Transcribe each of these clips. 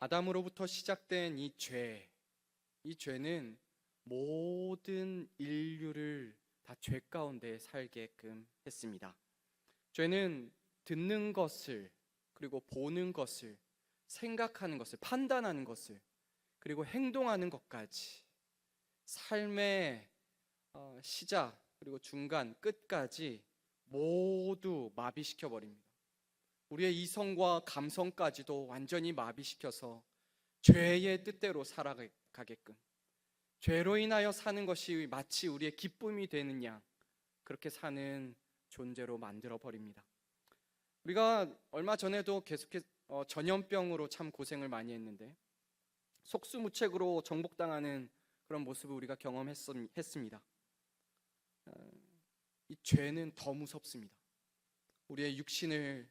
아담으로부터 시작된 이 죄는 모든 인류를 다 죄 가운데 살게끔 했습니다. 죄는 듣는 것을, 그리고 보는 것을, 생각하는 것을, 판단하는 것을, 그리고 행동하는 것까지, 삶의 시작, 그리고 중간, 끝까지 모두 마비시켜 버립니다. 우리의 이성과 감성까지도 완전히 마비시켜서 죄의 뜻대로 살아가게끔, 죄로 인하여 사는 것이 마치 우리의 기쁨이 되는 양, 그렇게 사는 존재로 만들어 버립니다. 우리가 얼마 전에도 계속해서 전염병으로 참 고생을 많이 했는데, 속수무책으로 정복당하는 그런 모습을 우리가 경험했습니다. 이 죄는 더 무섭습니다. 우리의 육신을,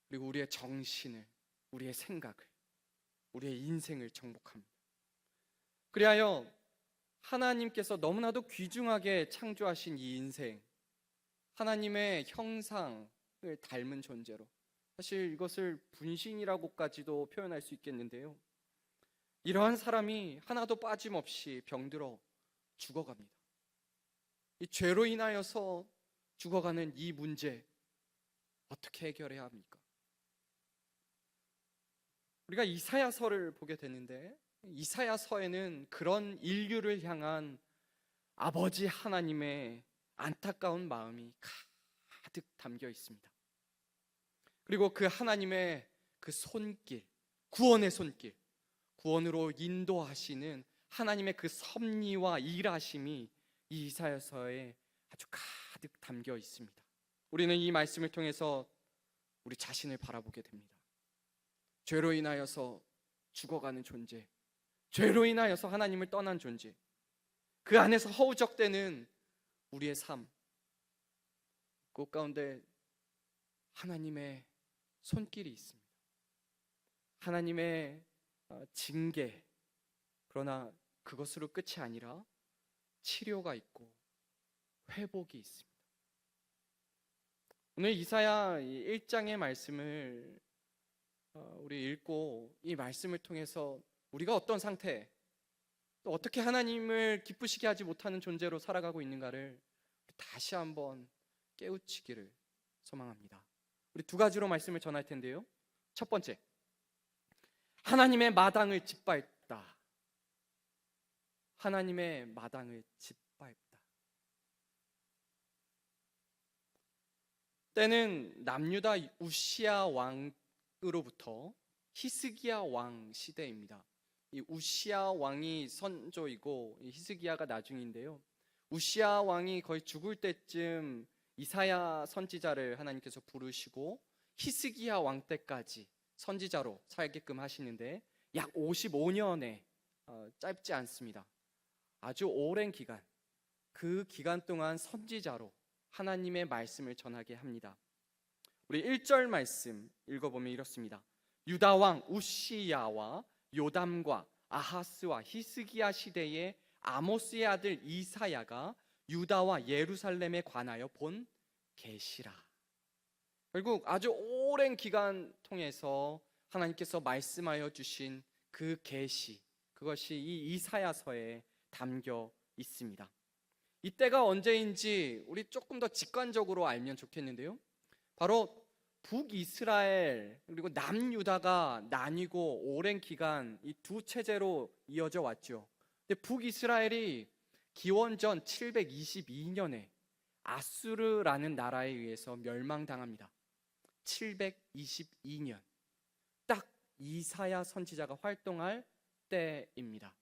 그리고 우리의 정신을, 우리의 생각을, 우리의 인생을 정복합니다. 그리하여 하나님께서 너무나도 귀중하게 창조하신 이 인생, 하나님의 형상을 닮은 존재로, 사실 이것을 분신이라고까지도 표현할 수 있겠는데요, 이러한 사람이 하나도 빠짐없이 병들어 죽어갑니다. 이 죄로 인하여서 죽어가는 이 문제, 어떻게 해결해야 합니까? 우리가 이사야서를 보게 되는데, 이사야서에는 그런 인류를 향한 아버지 하나님의 안타까운 마음이 가득 담겨 있습니다. 그리고 그 하나님의 그 손길, 구원의 손길, 구원으로 인도하시는 하나님의 그 섭리와 일하심이 이 이사야서에 아주 가득 담겨 있습니다. 우리는 이 말씀을 통해서 우리 자신을 바라보게 됩니다. 죄로 인하여서 죽어가는 존재, 죄로 인하여서 하나님을 떠난 존재, 그 안에서 허우적대는 우리의 삶, 그 가운데 하나님의 손길이 있습니다. 하나님의 징계, 그러나 그것으로 끝이 아니라 치료가 있고 회복이 있습니다. 오늘 이사야 1장의 말씀을 우리 읽고, 이 말씀을 통해서 우리가 어떤 상태, 또 어떻게 하나님을 기쁘시게 하지 못하는 존재로 살아가고 있는가를 다시 한번 깨우치기를 소망합니다. 우리 두 가지로 말씀을 전할 텐데요, 첫 번째, 하나님의 마당을 짓밟다. 하나님의 마당을 짓밟다. 때는 남유다 우시야 왕으로부터 히스기야 왕 시대입니다. 이 우시야 왕이 선조이고 히스기야가 나중인데요, 우시야 왕이 거의 죽을 때쯤 이사야 선지자를 하나님께서 부르시고 히스기야 왕 때까지 선지자로 살게끔 하시는데, 약 55년의 짧지 않습니다. 아주 오랜 기간, 그 기간 동안 선지자로 하나님의 말씀을 전하게 합니다. 우리 1절 말씀 읽어보면 이렇습니다. 유다 왕 우시야와 요담과 아하스와 히스기야 시대에 아모스의 아들 이사야가 유다와 예루살렘에 관하여 본 계시라. 결국 아주 오랜 기간 통해서 하나님께서 말씀하여 주신 그 계시, 그것이 이 이사야서에 담겨 있습니다. 이때가 언제인지 우리 조금 더 직관적으로 알면 좋겠는데요, 바로 북이스라엘 그리고 남유다가 나뉘고 오랜 기간 이 두 체제로 이어져 왔죠. 근데 북이스라엘이 기원전 722년에 아수르라는 나라에 의해서 멸망당합니다. 722년, 딱 이사야 선지자가 활동할 때입니다.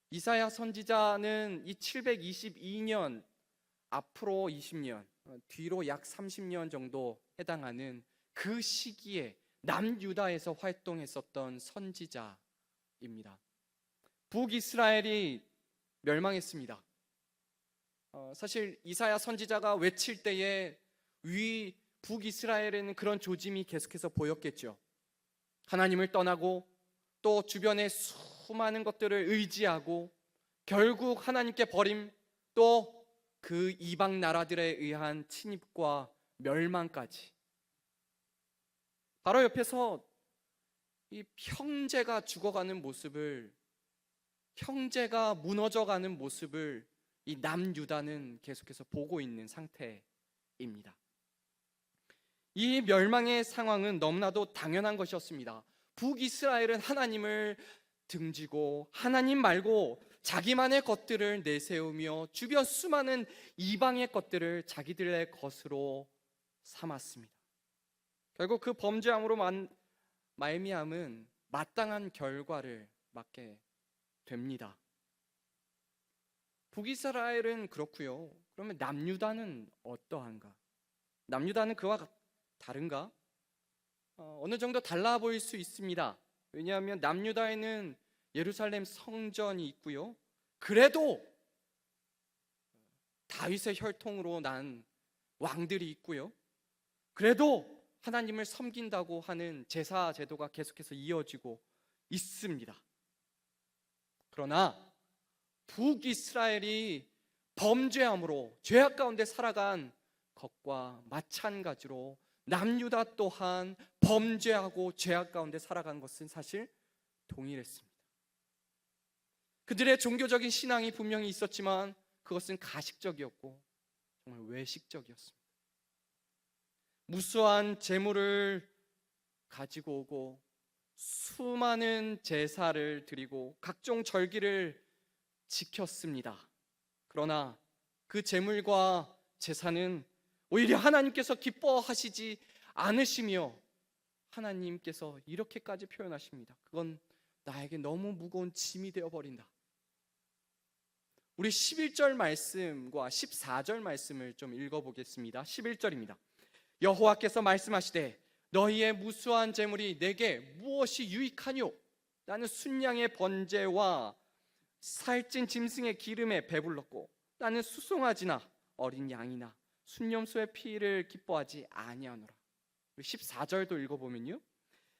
이사야 선지자는 이 722년 앞으로 20년, 뒤로 약 30년 정도 해당하는 그 시기에 남유다에서 활동했었던 선지자입니다. 북이스라엘이 멸망했습니다. 사실 이사야 선지자가 외칠 때에 북이스라엘에는 그런 조짐이 계속해서 보였겠죠. 하나님을 떠나고 또 주변의 수많은 것들을 의지하고 결국 하나님께 버림, 또 그 이방 나라들에 의한 침입과 멸망까지. 바로 옆에서 이 형제가 죽어가는 모습을, 형제가 무너져가는 모습을 이 남유다는 계속해서 보고 있는 상태입니다. 이 멸망의 상황은 너무나도 당연한 것이었습니다. 북이스라엘은 하나님을 등지고 하나님 말고 자기만의 것들을 내세우며 주변 수많은 이방의 것들을 자기들의 것으로 삼았습니다. 결국 그 범죄함으로 말미암은 마땅한 결과를 맞게 됩니다. 북이스라엘은 그렇고요. 그러면 남유다는 어떠한가? 남유다는 그와 다른가? 어느 정도 달라 보일 수 있습니다. 왜냐하면 남유다에는 예루살렘 성전이 있고요. 그래도 다윗의 혈통으로 난 왕들이 있고요. 그래도 하나님을 섬긴다고 하는 제사 제도가 계속해서 이어지고 있습니다. 그러나 북이스라엘이 범죄함으로 죄악 가운데 살아간 것과 마찬가지로 남유다 또한 범죄하고 죄악 가운데 살아간 것은 사실 동일했습니다. 그들의 종교적인 신앙이 분명히 있었지만 그것은 가식적이었고 정말 외식적이었습니다. 무수한 재물을 가지고 오고 수많은 제사를 드리고 각종 절기를 지켰습니다. 그러나 그 제물과 제사는 오히려 하나님께서 기뻐하시지 않으시며 하나님께서 이렇게까지 표현하십니다. 그건 나에게 너무 무거운 짐이 되어버린다. 우리 11절 말씀과 14절 말씀을 좀 읽어보겠습니다. 11절입니다. 여호와께서 말씀하시되 너희의 무수한 재물이 내게 무엇이 유익하뇨? 나는 순양의 번제와 살찐 짐승의 기름에 배불렀고 나는 수송아지나 어린 양이나 순염소의 피를 기뻐하지 아니하노라. 14절도 읽어보면요,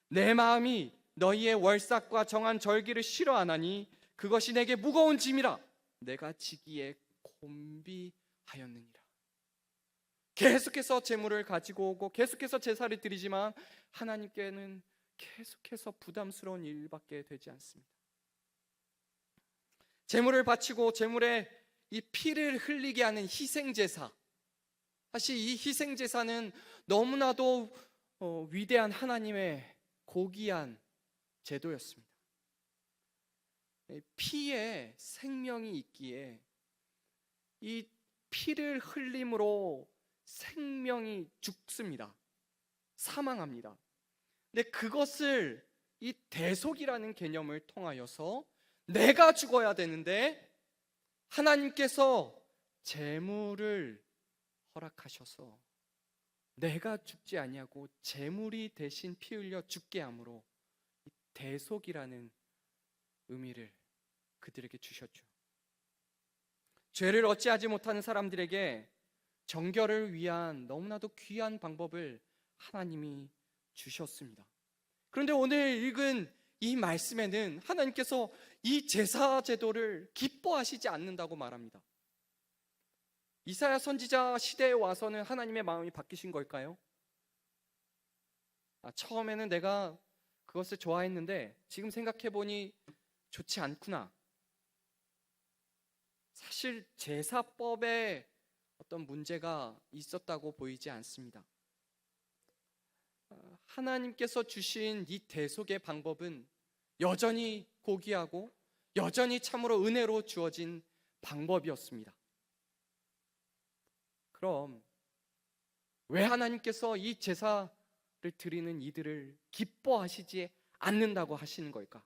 내 마음이 너희의 월삭과 정한 절기를 싫어하나니 그것이 내게 무거운 짐이라 내가 지기에 곤비하였느니라. 계속해서 제물을 가지고 오고 계속해서 제사를 드리지만 하나님께는 계속해서 부담스러운 일밖에 되지 않습니다. 제물을 바치고 제물에 이 피를 흘리게 하는 희생제사, 사실 이 희생제사는 너무나도 위대한 하나님의 고귀한 제도였습니다. 피에 생명이 있기에 이 피를 흘림으로 생명이 죽습니다. 사망합니다. 근데 그것을 이 대속이라는 개념을 통하여서 내가 죽어야 되는데 하나님께서 제물을 허락하셔서 내가 죽지 아니하고 제물이 대신 피 흘려 죽게 함으로 대속이라는 의미를 그들에게 주셨죠. 죄를 어찌하지 못하는 사람들에게 정결을 위한 너무나도 귀한 방법을 하나님이 주셨습니다. 그런데 오늘 읽은 이 말씀에는 하나님께서 이 제사 제도를 기뻐하시지 않는다고 말합니다. 이사야 선지자 시대에 와서는 하나님의 마음이 바뀌신 걸까요? 처음에는 내가 그것을 좋아했는데 지금 생각해보니 좋지 않구나. 사실 제사법에 어떤 문제가 있었다고 보이지 않습니다. 하나님께서 주신 이 대속의 방법은 여전히 고귀하고 여전히 참으로 은혜로 주어진 방법이었습니다. 그럼 왜 하나님께서 이 제사를 드리는 이들을 기뻐하시지 않는다고 하시는 걸까?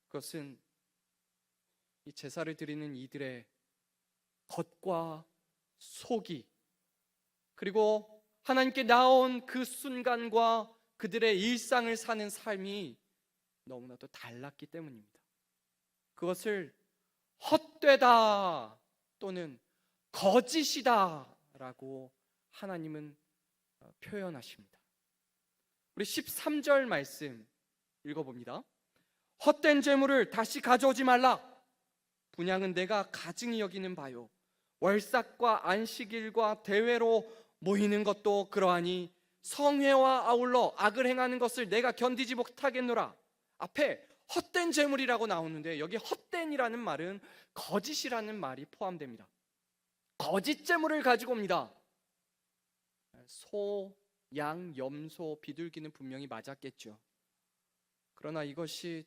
그것은 이 제사를 드리는 이들의 겉과 속이, 그리고 하나님께 나온 그 순간과 그들의 일상을 사는 삶이 너무나도 달랐기 때문입니다. 그것을 헛되다 또는 거짓이다 라고 하나님은 표현하십니다. 우리 13절 말씀 읽어봅니다. 헛된 재물을 다시 가져오지 말라. 분향은 내가 가증히 여기는 바요. 월삭과 안식일과 대회로 모이는 것도 그러하니 성회와 아울러 악을 행하는 것을 내가 견디지 못하겠노라. 앞에 헛된 재물이라고 나오는데 여기 헛된이라는 말은 거짓이라는 말이 포함됩니다. 거짓 재물을 가지고 옵니다. 소, 양, 염소, 비둘기는 분명히 맞았겠죠. 그러나 이것이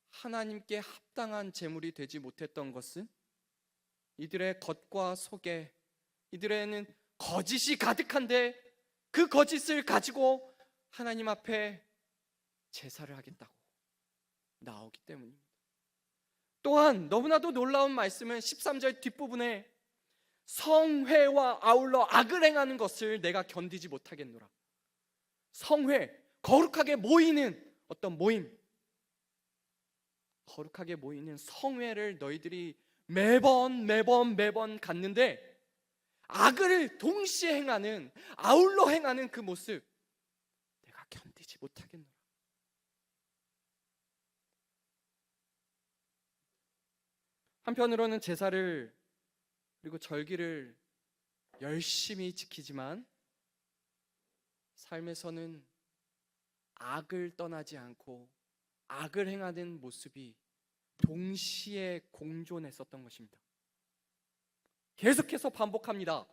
하나님께 합당한 재물이 되지 못했던 것은 이들의 겉과 속에 이들에는 거짓이 가득한데 그 거짓을 가지고 하나님 앞에 제사를 하겠다고 나오기 때문입니다. 또한 너무나도 놀라운 말씀은 13절 뒷부분에 성회와 아울러 악을 행하는 것을 내가 견디지 못하겠노라. 성회, 거룩하게 모이는 어떤 모임, 거룩하게 모이는 성회를 너희들이 매번 갔는데 악을 동시에 행하는, 아울러 행하는 그 모습 내가 견디지 못하겠노라. 한편으로는 제사를 그리고 절기를 열심히 지키지만 삶에서는 악을 떠나지 않고 악을 행하는 모습이 동시에 공존했었던 것입니다. 계속해서 반복합니다.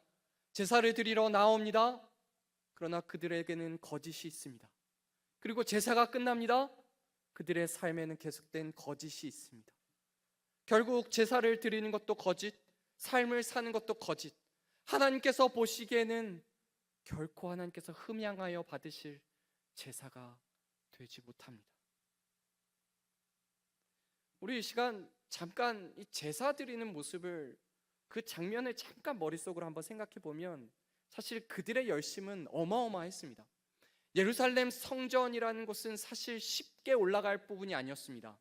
제사를 드리러 나옵니다. 그러나 그들에게는 거짓이 있습니다. 그리고 제사가 끝납니다. 그들의 삶에는 계속된 거짓이 있습니다. 결국 제사를 드리는 것도 거짓, 삶을 사는 것도 거짓. 하나님께서 보시기에는 결코 하나님께서 흠양하여 받으실 제사가 되지 못합니다. 우리 이 시간 잠깐 이 제사 드리는 모습을, 그 장면을 잠깐 머릿속으로 한번 생각해 보면 사실 그들의 열심은 어마어마했습니다. 예루살렘 성전이라는 곳은 사실 쉽게 올라갈 부분이 아니었습니다.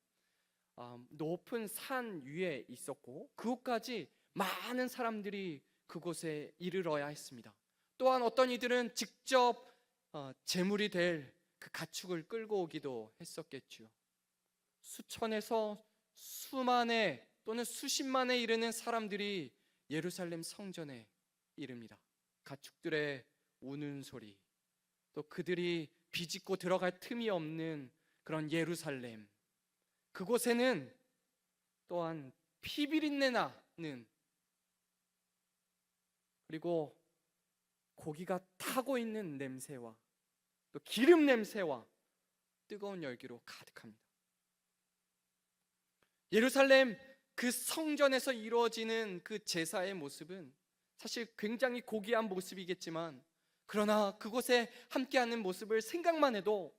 높은 산 위에 있었고 그곳까지 많은 사람들이 그곳에 이르러야 했습니다. 또한 어떤 이들은 직접 제물이 될 그 가축을 끌고 오기도 했었겠죠. 수천에서 수만에 또는 수십만에 이르는 사람들이 예루살렘 성전에 이릅니다. 가축들의 우는 소리, 또 그들이 비집고 들어갈 틈이 없는 그런 예루살렘, 그곳에는 또한 피비린내 나는, 그리고 고기가 타고 있는 냄새와 또 기름 냄새와 뜨거운 열기로 가득합니다. 예루살렘 그 성전에서 이루어지는 그 제사의 모습은 사실 굉장히 고귀한 모습이겠지만, 그러나 그곳에 함께하는 모습을 생각만 해도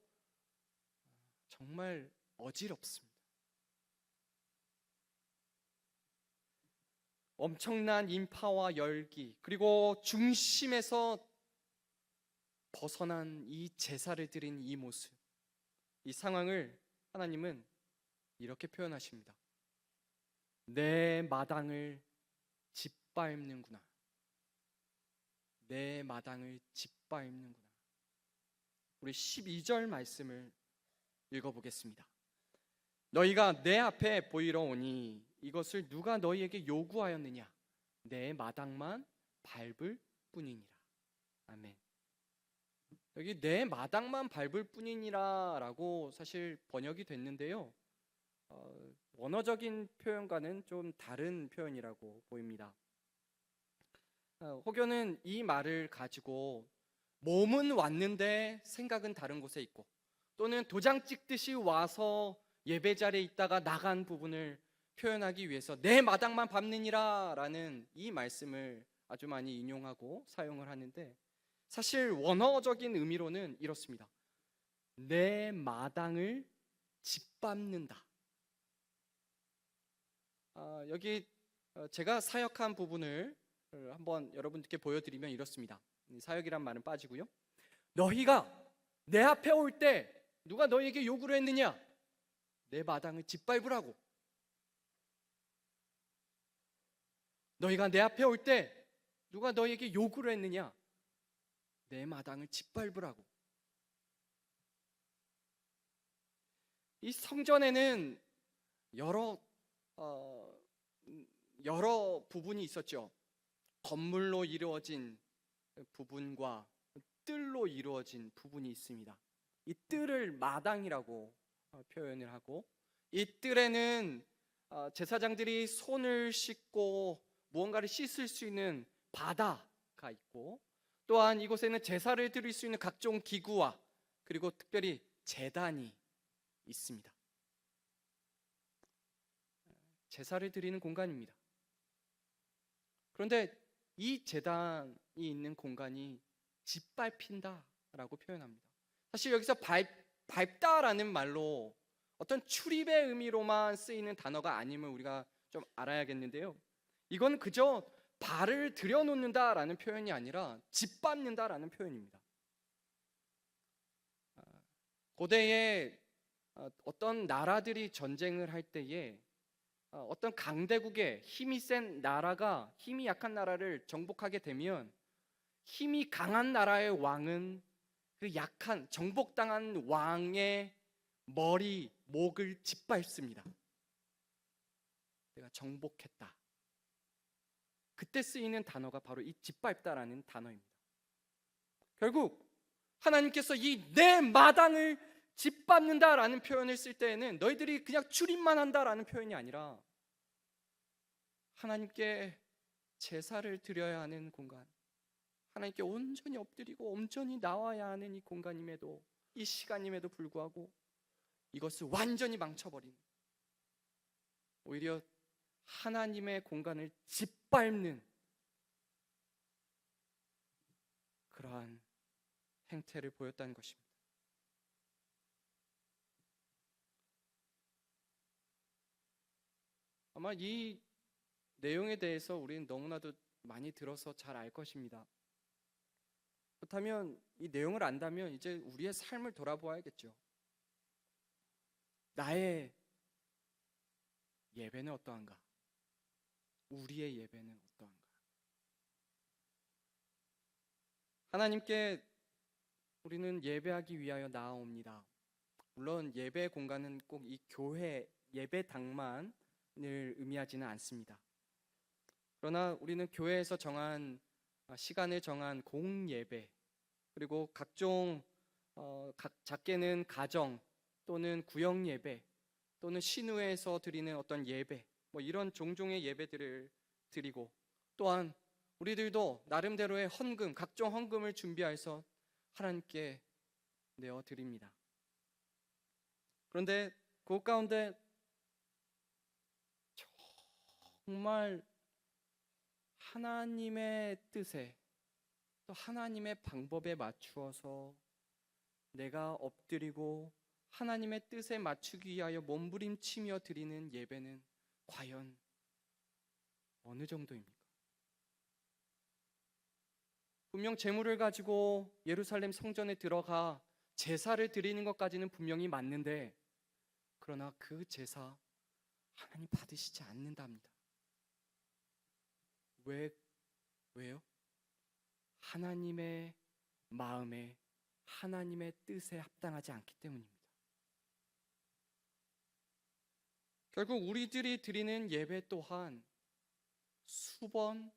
정말 어지럽습니다. 엄청난 인파와 열기, 그리고 중심에서 벗어난 이 제사를 드린 이 모습, 이 상황을 하나님은 이렇게 표현하십니다. 내 마당을 짓밟는구나. 내 마당을 짓밟는구나. 우리 12절 말씀을 읽어보겠습니다. 너희가 내 앞에 보이러 오니 이것을 누가 너희에게 요구하였느냐? 내 마당만 밟을 뿐이니라. 아멘. 여기 내 마당만 밟을 뿐이니라 라고 사실 번역이 됐는데요, 원어적인 표현과는 좀 다른 표현이라고 보입니다. 혹여는 이 말을 가지고 몸은 왔는데 생각은 다른 곳에 있고, 또는 도장 찍듯이 와서 예배 자리에 있다가 나간 부분을 표현하기 위해서 내 마당만 밟느니라 라는 이 말씀을 아주 많이 인용하고 사용을 하는데, 사실 원어적인 의미로는 이렇습니다. 내 마당을 짓밟는다. 여기 제가 사역한 부분을 한번 여러분들께 보여드리면 이렇습니다. 사역이란 말은 빠지고요. 너희가 내 앞에 올 때 누가 너희에게 요구를 했느냐? 내 마당을 짓밟으라고. 너희가 내 앞에 올 때 누가 너희에게 요구를 했느냐? 내 마당을 짓밟으라고. 이 성전에는 여러 부분이 있었죠. 건물로 이루어진 부분과 뜰로 이루어진 부분이 있습니다. 이 뜰을 마당이라고 표현을 하고, 이 뜰에는 제사장들이 손을 씻고 무언가를 씻을 수 있는 바다가 있고, 또한 이곳에는 제사를 드릴 수 있는 각종 기구와 그리고 특별히 제단이 있습니다. 제사를 드리는 공간입니다. 그런데 이 제단이 있는 공간이 짓밟힌다라고 표현합니다. 사실 여기서 밟다라는 말로 어떤 출입의 의미로만 쓰이는 단어가 아님을 우리가 좀 알아야겠는데요. 이건 그저 발을 들여놓는다라는 표현이 아니라 짓밟는다라는 표현입니다. 고대에 어떤 나라들이 전쟁을 할 때에 어떤 강대국의 힘이 센 나라가 힘이 약한 나라를 정복하게 되면 힘이 강한 나라의 왕은 그 약한 정복당한 왕의 머리, 목을 짓밟습니다. 내가 정복했다. 그때 쓰이는 단어가 바로 이 짓밟다라는 단어입니다. 결국 하나님께서 이 내 마당을 짓밟는다라는 표현을 쓸 때에는 너희들이 그냥 출입만 한다라는 표현이 아니라 하나님께 제사를 드려야 하는 공간, 하나님께 온전히 엎드리고 온전히 나와야 하는 이 공간임에도, 이 시간임에도 불구하고 이것을 완전히 망쳐버린, 오히려 하나님의 공간을 짓밟는 그러한 행태를 보였다는 것입니다. 아마 이 내용에 대해서 우리는 너무나도 많이 들어서 잘 알 것입니다. 그렇다면 이 내용을 안다면 이제 우리의 삶을 돌아보아야겠죠. 나의 예배는 어떠한가? 우리의 예배는 어떠한가? 하나님께 우리는 예배하기 위하여 나아옵니다. 물론 예배 공간은 꼭 이 교회 예배당만을 의미하지는 않습니다. 그러나 우리는 교회에서 정한 시간을 정한 공예배, 그리고 각종 작게는 가정 또는 구역 예배 또는 신우에서 드리는 어떤 예배, 이런 종종의 예배들을 드리고, 또한 우리들도 나름대로의 헌금, 각종 헌금을 준비해서 하나님께 내어 드립니다. 그런데 그 가운데 정말 하나님의 뜻에 또 하나님의 방법에 맞추어서 내가 엎드리고 하나님의 뜻에 맞추기 위하여 몸부림치며 드리는 예배는 과연 어느 정도입니까? 분명 제물을 가지고 예루살렘 성전에 들어가 제사를 드리는 것까지는 분명히 맞는데, 그러나 그 제사 하나님 받으시지 않는답니다. 왜요? 하나님의 마음에, 하나님의 뜻에 합당하지 않기 때문입니다. 결국 우리들이 드리는 예배 또한 수번,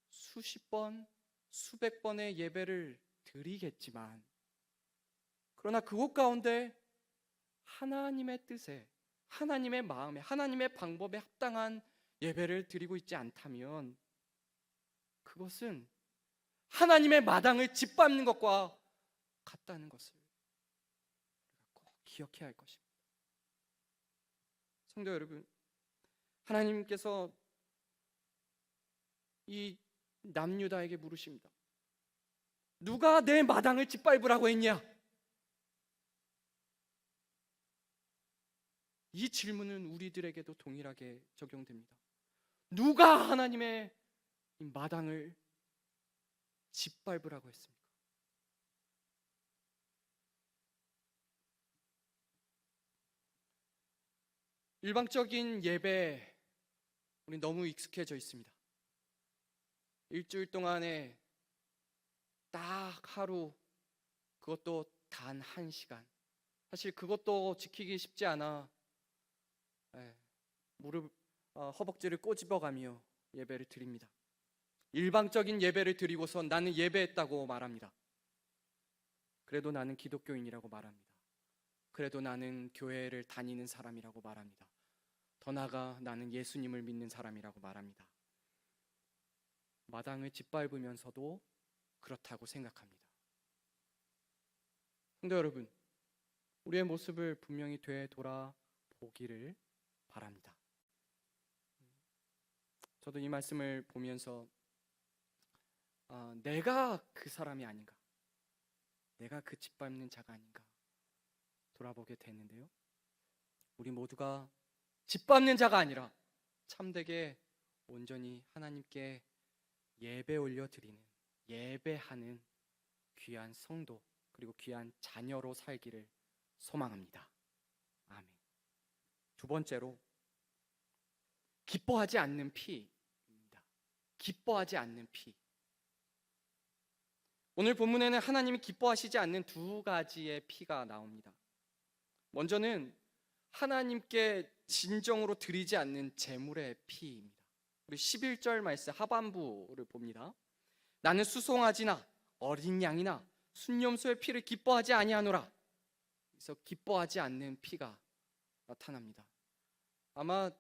수십 번, 수백 번의 예배를 드리겠지만, 그러나 그곳 가운데 하나님의 뜻에, 하나님의 마음에, 하나님의 방법에 합당한 예배를 드리고 있지 않다면 그것은 하나님의 마당을 짓밟는 것과 같다는 것을 꼭 기억해야 할 것입니다. 성도 여러분, 하나님께서 이 남유다에게 물으십니다. 누가 내 마당을 짓밟으라고 했냐? 이 질문은 우리들에게도 동일하게 적용됩니다. 누가 하나님의 이 마당을 짓밟으라고 했습니까? 일방적인 예배, 우리 너무 익숙해져 있습니다. 일주일 동안에 딱 하루, 그것도 단 1시간. 사실 그것도 지키기 쉽지 않아 허벅지를 꼬집어가며 예배를 드립니다. 일방적인 예배를 드리고서 나는 예배했다고 말합니다. 그래도 나는 기독교인이라고 말합니다. 그래도 나는 교회를 다니는 사람이라고 말합니다. 더 나아가 나는 예수님을 믿는 사람이라고 말합니다. 마당을 짓밟으면서도 그렇다고 생각합니다. 성도 여러분, 우리의 모습을 분명히 되돌아보기를 바랍니다. 저도 이 말씀을 보면서 내가 그 사람이 아닌가, 내가 그 짓밟는 자가 아닌가 돌아보게 되는데요, 우리 모두가 짓밟는 자가 아니라 참되게 온전히 하나님께 예배 올려드리는, 예배하는 귀한 성도, 그리고 귀한 자녀로 살기를 소망합니다. 아멘. 두 번째로, 기뻐하지 않는 피입니다. 기뻐하지 않는 피. 오늘 본문에는 하나님이 기뻐하시지 않는 두 가지의 피가 나옵니다. 먼저는 하나님께 진정으로 드리지 않는 제물의 피입니다. 우리 11절 말씀 하반부를 봅니다. 나는 수송아지나 어린 양이나 순염소의 피를 기뻐하지 아니하노라. 그래서 기뻐하지 않는 피가 나타납니다. 아마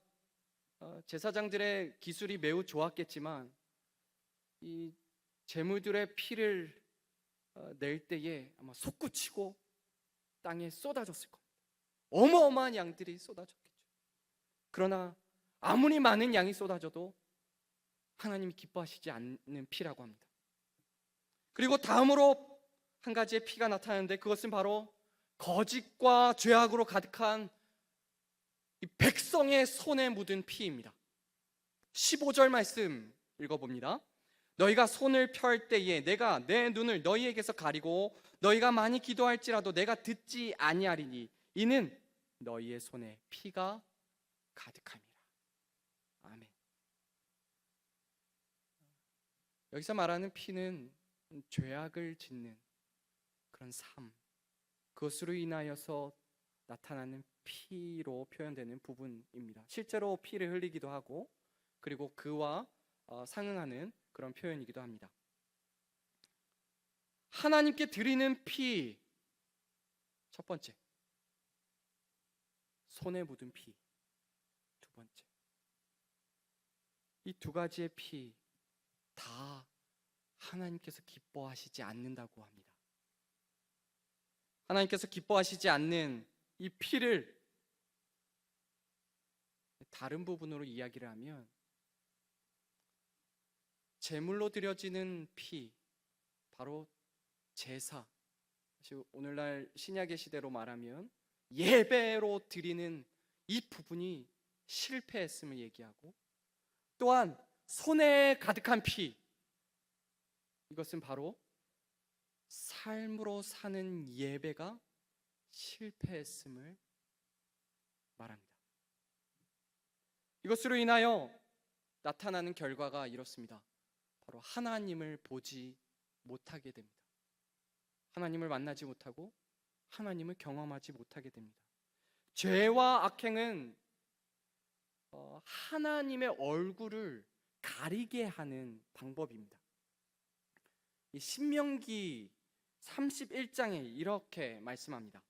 제사장들의 기술이 매우 좋았겠지만 이 제물들의 피를 낼 때에 아마 솟구치고 땅에 쏟아졌을 겁니다. 어마어마한 양들이 쏟아졌겠죠. 그러나 아무리 많은 양이 쏟아져도 하나님이 기뻐하시지 않는 피라고 합니다. 그리고 다음으로 한 가지의 피가 나타나는데, 그것은 바로 거짓과 죄악으로 가득한 이 백성의 손에 묻은 피입니다. 15절 말씀 읽어봅니다. 너희가 손을 펼 때에 내가 내 눈을 너희에게서 가리고 너희가 많이 기도할지라도 내가 듣지 아니하리니 이는 너희의 손에 피가 가득함이라. 아멘. 여기서 말하는 피는 죄악을 짓는 그런 삶, 그것으로 인하여서 나타나는 피로 표현되는 부분입니다. 실제로 피를 흘리기도 하고, 그리고 그와 상응하는 그런 표현이기도 합니다. 하나님께 드리는 피, 첫 번째, 손에 묻은 피, 두 번째. 이 두 가지의 피 다 하나님께서 기뻐하시지 않는다고 합니다. 하나님께서 기뻐하시지 않는 이 피를 다른 부분으로 이야기를 하면, 제물로 드려지는 피, 바로 제사, 오늘날 신약의 시대로 말하면 예배로 드리는 이 부분이 실패했음을 얘기하고, 또한 손에 가득한 피, 이것은 바로 삶으로 사는 예배가 실패했음을 말합니다. 이것으로 인하여 나타나는 결과가 이렇습니다. 바로 하나님을 보지 못하게 됩니다. 하나님을 만나지 못하고 하나님을 경험하지 못하게 됩니다. 죄와 악행은 하나님의 얼굴을 가리게 하는 방법입니다. 이 신명기 31장에 이렇게 말씀합니다.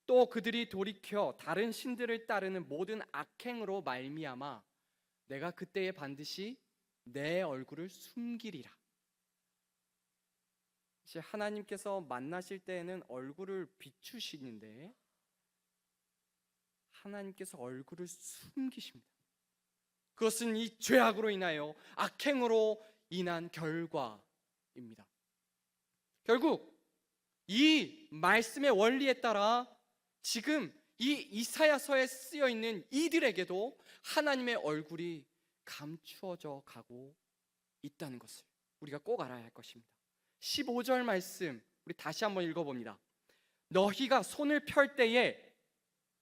또 그들이 돌이켜 다른 신들을 따르는 모든 악행으로 말미암아 내가 그때에 반드시 내 얼굴을 숨기리라. 하나님께서 만나실 때에는 얼굴을 비추시는데 하나님께서 얼굴을 숨기십니다. 그것은 이 죄악으로 인하여, 악행으로 인한 결과입니다. 결국 이 말씀의 원리에 따라 지금 이 이사야서에 쓰여 있는 이들에게도 하나님의 얼굴이 감추어져 가고 있다는 것을 우리가 꼭 알아야 할 것입니다. 15절 말씀 우리 다시 한번 읽어봅니다. 너희가 손을 펼 때에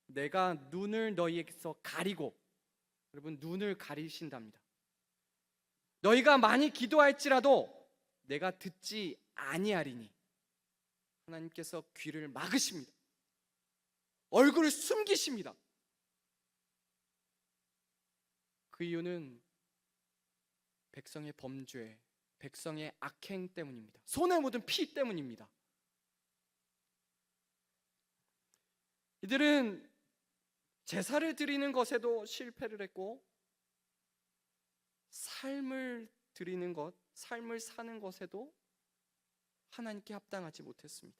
내가 눈을 너희에게서 가리고, 여러분 눈을 가리신답니다. 너희가 많이 기도할지라도 내가 듣지 아니하리니, 하나님께서 귀를 막으십니다. 얼굴을 숨기십니다. 그 이유는 백성의 범죄, 백성의 악행 때문입니다. 손에 묻은 피 때문입니다. 이들은 제사를 드리는 것에도 실패를 했고, 삶을 드리는 것, 삶을 사는 것에도 하나님께 합당하지 못했습니다.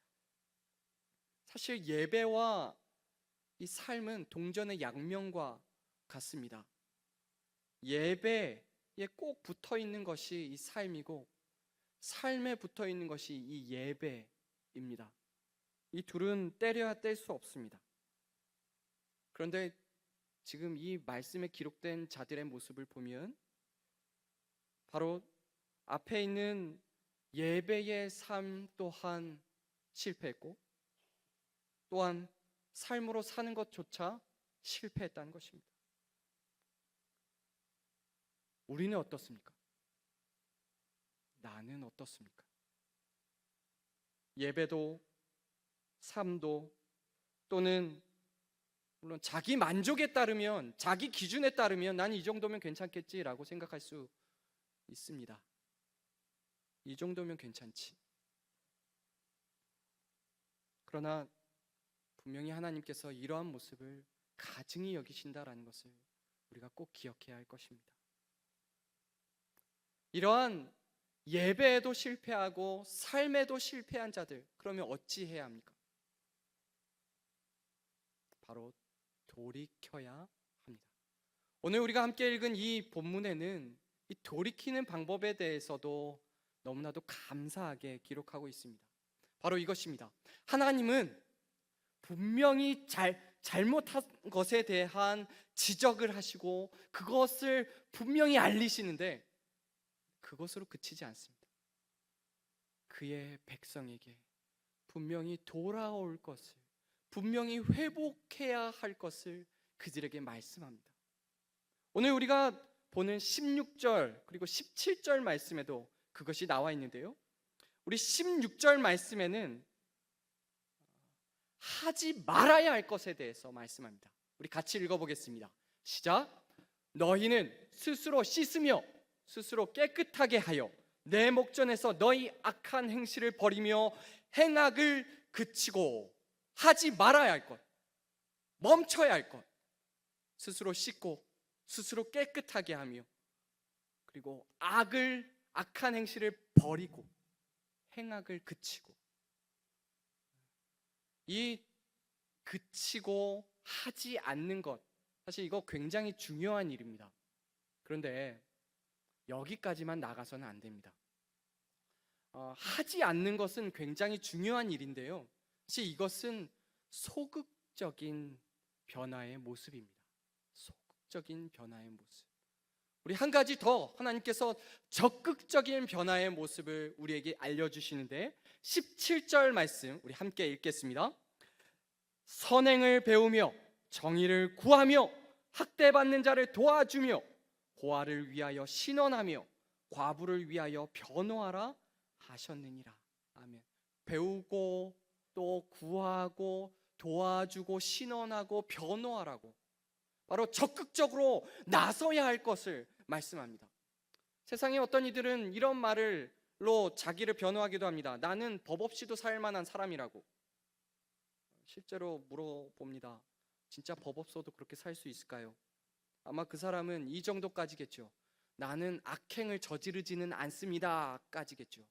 사실 예배와 이 삶은 동전의 양면과 같습니다. 예배에 꼭 붙어 있는 것이 이 삶이고, 삶에 붙어 있는 것이 이 예배입니다. 이 둘은 떼려야 뗄 수 없습니다. 그런데 지금 이 말씀에 기록된 자들의 모습을 보면 바로 앞에 있는 예배의 삶 또한 실패했고, 또한 삶으로 사는 것조차 실패했다는 것입니다. 우리는 어떻습니까? 나는 어떻습니까? 예배도 삶도 또는 물론 자기 만족에 따르면, 자기 기준에 따르면 난 이 정도면 괜찮겠지라고 생각할 수 있습니다. 이 정도면 괜찮지. 그러나 분명히 하나님께서 이러한 모습을 가증히 여기신다라는 것을 우리가 꼭 기억해야 할 것입니다. 이러한 예배에도 실패하고 삶에도 실패한 자들, 그러면 어찌 해야 합니까? 바로 돌이켜야 합니다. 오늘 우리가 함께 읽은 이 본문에는 이 돌이키는 방법에 대해서도 너무나도 감사하게 기록하고 있습니다. 바로 이것입니다. 하나님은 분명히 잘못한 것에 대한 지적을 하시고 그것을 분명히 알리시는데 그것으로 그치지 않습니다. 그의 백성에게 분명히 돌아올 것을, 분명히 회복해야 할 것을 그들에게 말씀합니다. 오늘 우리가 보는 16절 그리고 17절 말씀에도 그것이 나와 있는데요, 우리 16절 말씀에는 하지 말아야 할 것에 대해서 말씀합니다. 우리 같이 읽어보겠습니다. 시작. 너희는 스스로 씻으며 스스로 깨끗하게 하여 내 목전에서 너희 악한 행실을 버리며 행악을 그치고, 하지 말아야 할 것, 멈춰야 할 것, 스스로 씻고 스스로 깨끗하게 하며, 그리고 악한 행실을 버리고 행악을 그치고. 이 그치고 하지 않는 것, 사실 이거 굉장히 중요한 일입니다. 그런데 여기까지만 나가서는 안 됩니다. 하지 않는 것은 굉장히 중요한 일인데요, 사실 이것은 소극적인 변화의 모습입니다. 소극적인 변화의 모습. 우리 한 가지 더 하나님께서 적극적인 변화의 모습을 우리에게 알려주시는데 17절 말씀 우리 함께 읽겠습니다. 선행을 배우며 정의를 구하며 학대받는 자를 도와주며 고아를 위하여 신원하며 과부를 위하여 변호하라 하셨느니라. 아멘. 배우고 또 구하고 도와주고 신원하고 변호하라고, 바로 적극적으로 나서야 할 것을 말씀합니다. 세상에 어떤 이들은 이런 말로 자기를 변호하기도 합니다. 나는 법 없이도 살 만한 사람이라고. 실제로 물어봅니다. 진짜 법 없어도 그렇게 살 수 있을까요? 아마 그 사람은 이 정도까지겠죠. 나는 악행을 저지르지는 않습니다 까지겠죠.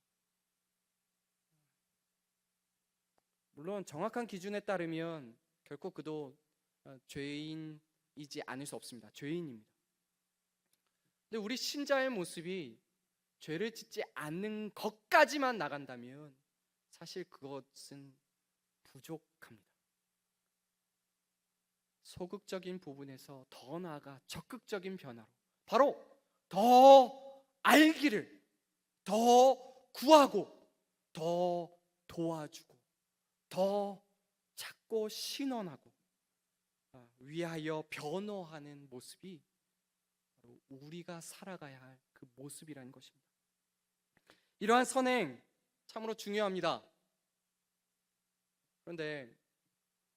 물론 정확한 기준에 따르면 결코 그도 죄인이지 않을 수 없습니다. 죄인입니다. 근데 우리 신자의 모습이 죄를 짓지 않는 것까지만 나간다면 사실 그것은 부족합니다. 소극적인 부분에서 더 나아가 적극적인 변화로, 바로 더 알기를, 더 구하고, 더 도와주고, 더 찾고 신원하고 위하여 변호하는 모습이 바로 우리가 살아가야 할 그 모습이라는 것입니다. 이러한 선행 참으로 중요합니다. 그런데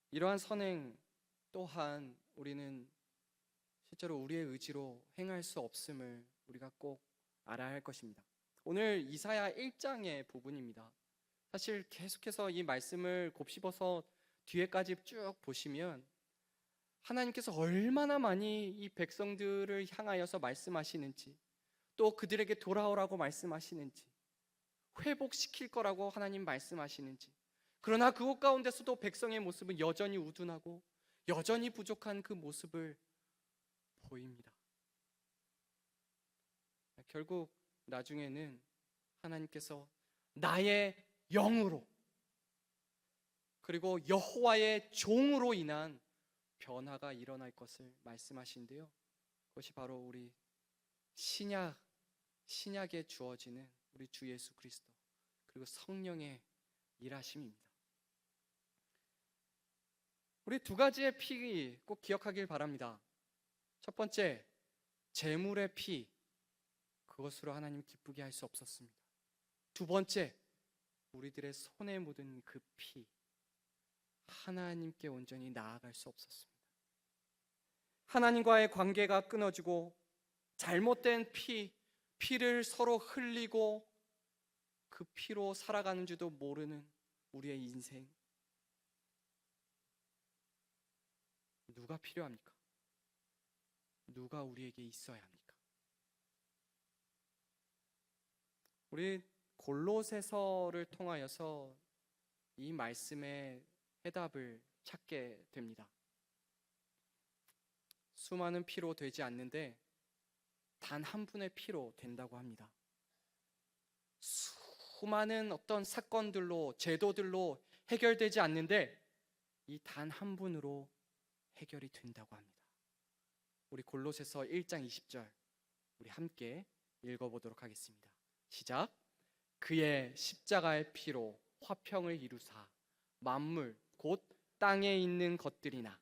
이러한 선행 또한 우리는 실제로 우리의 의지로 행할 수 없음을 우리가 꼭 알아야 할 것입니다. 오늘 이사야 1장의 부분입니다. 사실 계속해서 이 말씀을 곱씹어서 뒤에까지 쭉 보시면 하나님께서 얼마나 많이 이 백성들을 향하여서 말씀하시는지, 또 그들에게 돌아오라고 말씀하시는지, 회복시킬 거라고 하나님 말씀하시는지, 그러나 그곳 가운데서도 백성의 모습은 여전히 우둔하고 여전히 부족한 그 모습을 보입니다. 결국 나중에는 하나님께서 나의 영으로, 그리고 여호와의 종으로 인한 변화가 일어날 것을 말씀하신데요, 그것이 바로 우리 신약에 주어지는 우리 주 예수 그리스도, 그리고 성령의 일하심입니다. 우리 두 가지의 피 꼭 기억하길 바랍니다. 첫 번째, 제물의 피, 그것으로 하나님 기쁘게 할 수 없었습니다. 두 번째, 우리들의 손에 묻은 그 피, 하나님께 온전히 나아갈 수 없었습니다. 하나님과의 관계가 끊어지고 잘못된 피를 서로 흘리고 그 피로 살아가는 줄도 모르는 우리의 인생, 누가 필요합니까? 누가 우리에게 있어야 합니까? 우리 골로새서를 통하여서 이 말씀의 해답을 찾게 됩니다. 수많은 피로 되지 않는데 단 한 분의 피로 된다고 합니다. 수많은 어떤 사건들로, 제도들로 해결되지 않는데 이 단 한 분으로 해결이 된다고 합니다. 우리 골로새서 1장 20절 우리 함께 읽어보도록 하겠습니다. 시작. 그의 십자가의 피로 화평을 이루사 만물 곧 땅에 있는 것들이나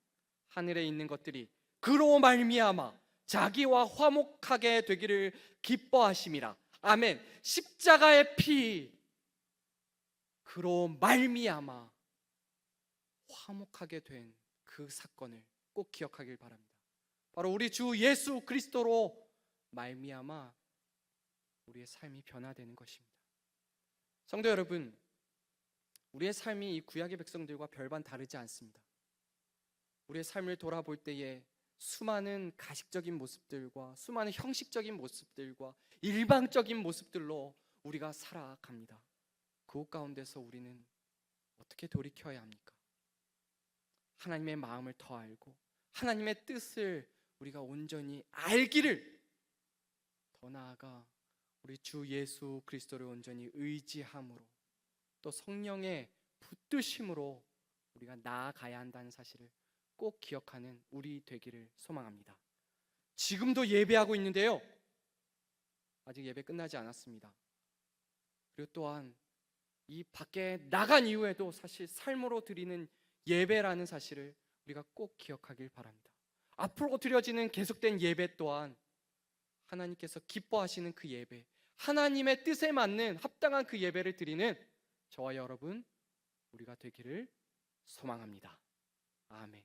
하늘에 있는 것들이 그로 말미암아 자기와 화목하게 되기를 기뻐하심이라. 아멘. 십자가의 피, 그로 말미암아 화목하게 된 그 사건을 꼭 기억하길 바랍니다. 바로 우리 주 예수 그리스도로 말미암아 우리의 삶이 변화되는 것입니다. 성도 여러분, 우리의 삶이 이 구약의 백성들과 별반 다르지 않습니다. 우리의 삶을 돌아볼 때에 수많은 가식적인 모습들과 수많은 형식적인 모습들과 일방적인 모습들로 우리가 살아갑니다. 그곳 가운데서 우리는 어떻게 돌이켜야 합니까? 하나님의 마음을 더 알고 하나님의 뜻을 우리가 온전히 알기를, 더 나아가 우리 주 예수 그리스도를 온전히 의지함으로 또 성령의 붙드심으로 우리가 나아가야 한다는 사실을 꼭 기억하는 우리 되기를 소망합니다. 지금도 예배하고 있는데요, 아직 예배 끝나지 않았습니다. 그리고 또한 이 밖에 나간 이후에도 사실 삶으로 드리는 예배라는 사실을 우리가 꼭 기억하길 바랍니다. 앞으로 드려지는 계속된 예배 또한 하나님께서 기뻐하시는 그 예배, 하나님의 뜻에 맞는 합당한 그 예배를 드리는 저와 여러분 우리가 되기를 소망합니다. 아멘.